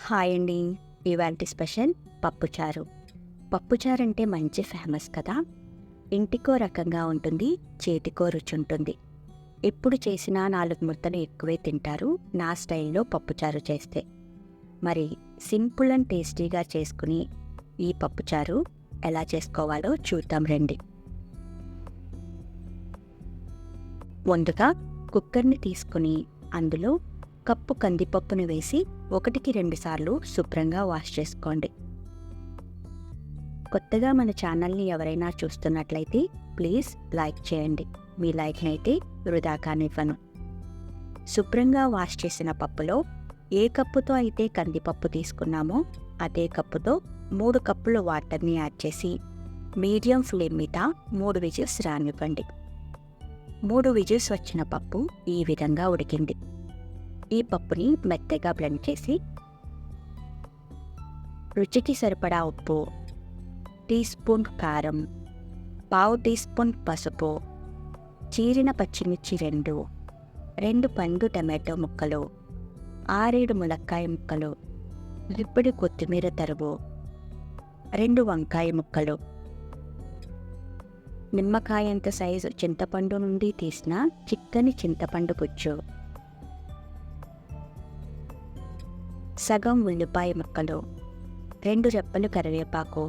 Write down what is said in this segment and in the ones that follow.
Hi అండి. ఇవాల్టి special పప్పుచారు. పప్పుచారు అంటే మంచి ఫేమస్ కదా. ఇంటికో రకంగా ఉంటుంది, చేతికో రుచి ఉంటుంది. ఎప్పుడు చేసినా 4 ముద్దలు ఎక్కువే తింటారు నా స్టైల్లో పప్పుచారు చేస్తే. మరి సింపుల్ అండ్ టేస్టీగా చేసుకుని ఈ పప్పుచారు ఎలా చేసుకోవాలో చూద్దాం రండి. ముందుగా కుక్కర్ని తీసుకుని అందులో కప్పు కందిపప్పును వేసి 1-2 సార్లు శుభ్రంగా వాష్ చేసుకోండి. కొత్తగా మన ఛానల్ని ఎవరైనా చూస్తున్నట్లయితే ప్లీజ్ లైక్ చేయండి. మీ లైక్ని అయితే వృధా కానివ్వను. శుభ్రంగా వాష్ చేసిన పప్పులో ఏ కప్పుతో అయితే కందిపప్పు తీసుకున్నామో అదే కప్పుతో 3 కప్పుల వాటర్ని యాడ్ చేసి మీడియం ఫ్లేమ్ మీద 3 విజిల్స్ రానివ్వండి. 3 విజిల్స్ వచ్చిన పప్పు ఈ విధంగా ఉడికింది. ఈ పప్పుని మెత్తగా బ్లెండ్ చేసి రుచికి సరిపడా ఉప్పు, టీ స్పూన్ కారం, పావు టీ స్పూన్ పసుపు, చీరిన పచ్చిమిర్చి 2 పండు టమాటో ముక్కలు, 6-7 ములక్కాయ ముక్కలు, రిబ్బడి కొత్తిమీర తరుగు, 2 వంకాయ ముక్కలు, నిమ్మకాయంత సైజు చింతపండు నుండి తీసిన చిక్కని చింతపండు గుజ్జు, సగం ఉల్లిపాయ ముక్కలు, 2 రెప్పలు కరివేపాకు,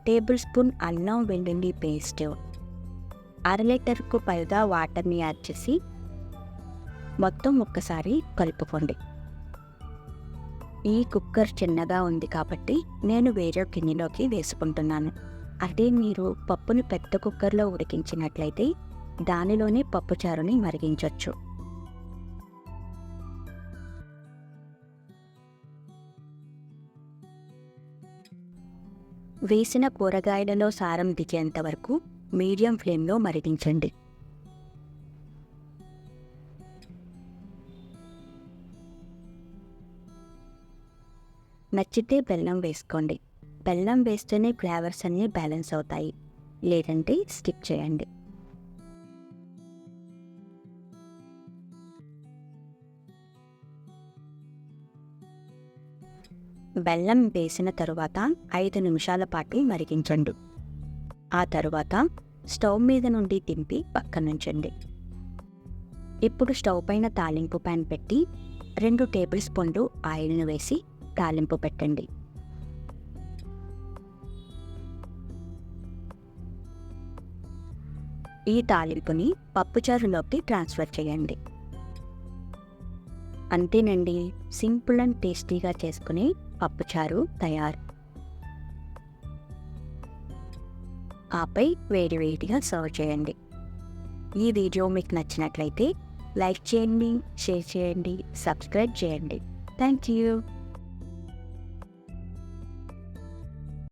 టేబుల్ స్పూన్ అల్లం వెల్లుల్లి పేస్ట్, 1/2 లీటర్కు పైగా వాటర్ని యాడ్ చేసి మొత్తం ఒక్కసారి కలుపుకోండి. ఈ కుక్కర్ చిన్నగా ఉంది కాబట్టి నేను వేరే గిన్నెలోకి వేసుకుంటున్నాను. అదే మీరు పప్పుని పెద్ద కుక్కర్లో ఉడికించినట్లయితే దానిలోనే పప్పుచారుని మరిగించవచ్చు. వేసిన కూరగాయలలో సారం దిగేంత వరకు మీడియం ఫ్లేమ్లో మరిగించండి. నచ్చితే బెల్లం వేసుకోండి. బెల్లం వేస్తేనే ఫ్లేవర్స్ అన్నీ బ్యాలెన్స్ అవుతాయి, లేదంటే స్కిప్ చేయండి. బెల్లం వేసిన తరువాత 5 నిమిషాల పాటు మరిగించండి. ఆ తరువాత స్టవ్ మీద నుండి దింపి పక్కనుంచండి. ఇప్పుడు స్టవ్ పైన తాలింపు ప్యాన్ పెట్టి 2 టేబుల్ స్పూన్లు ఆయిల్ను వేసి తాలింపు పెట్టండి. ఈ తాలింపుని పప్పుచారులోకి ట్రాన్స్ఫర్ చేయండి. అంతేనండి, సింపుల్ అండ్ టేస్టీగా చేసుకునే పప్పుచారు తయారు. ఆపై వేడివేడిగా సర్వ్ చేయండి. ఈ వీడియో మీకు నచ్చినట్లయితే లైక్ చేయండి, షేర్ చేయండి, సబ్స్క్రైబ్ చేయండి. Thank you.